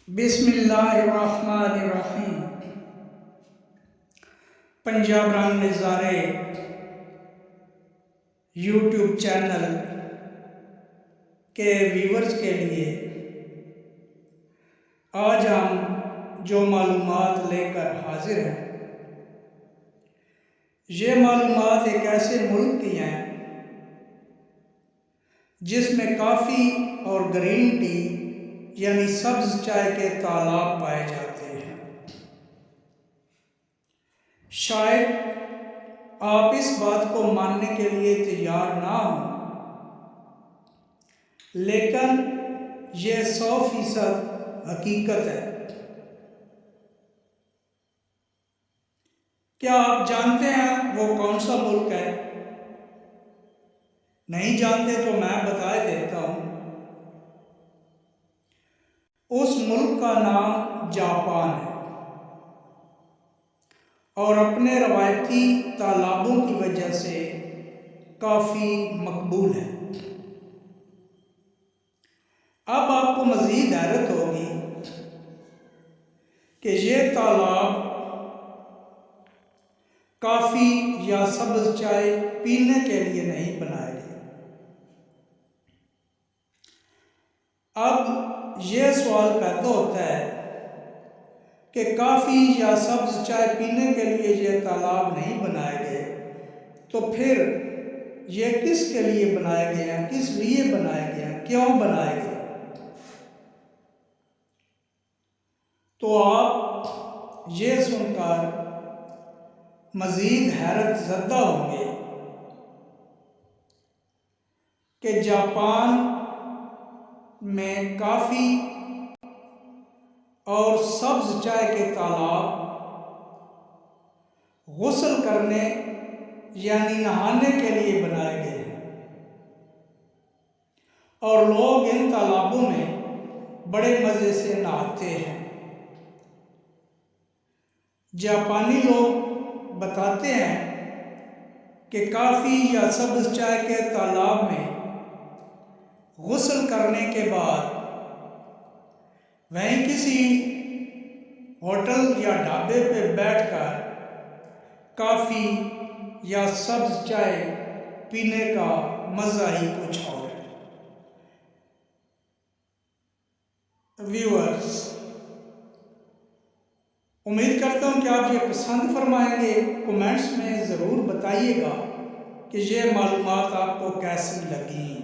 बिस्मिल्लाहिर्रहमानिर्रहीम। पंजाब रंग नज़ारे यूट्यूब चैनल के व्यूवर्स के लिए आज हम जो मालूमात लेकर हाजिर हैं, ये मालूमात एक ऐसे मुल्क की हैं जिसमें काफ़ी और ग्रीन टी यानी सब्ज़ चाय के तालाब पाए जाते हैं। शायद आप इस बात को मानने के लिए तैयार ना हो, लेकिन यह 100% हकीकत है। क्या आप जानते हैं वो कौन सा मुल्क है? नहीं जानते तो मैं बता देता हूँ। उस मुल्क का नाम जापान है और अपने रवायती तालाबों की वजह से काफ़ी मकबूल है। अब आपको मज़ीद हैरत होगी कि ये तालाब काफ़ी या सब्ज़ चाय पीने के लिए नहीं बनाए गए। अब यह सवाल पैदा होता है कि काफ़ी या सब्ज़ चाय पीने के लिए ये तालाब नहीं बनाए गए, तो फिर ये किसके लिए बनाए गए हैं, किस लिए बनाए गए हैं, क्यों बनाए गए? तो आप ये सुनकर मज़ीद हैरत ज़दा होंगे कि जापान में काफ़ी और सब्ज़ चाय के तालाब गुस्ल करने यानी नहाने के लिए बनाए गए हैं और लोग इन तालाबों में बड़े मज़े से नहाते हैं। जापानी लोग बताते हैं कि काफ़ी या सब्ज़ चाय के तालाब में गुस्ल करने के बाद वहीं किसी होटल या ढाबे पे बैठकर काफ़ी या सब्ज़ चाय पीने का मज़ा ही कुछ और है। व्यूअर्स, उम्मीद करता हूँ कि आप ये पसंद फरमाएंगे। कमेंट्स में ज़रूर बताइएगा कि ये मालूमात आपको कैसी लगी।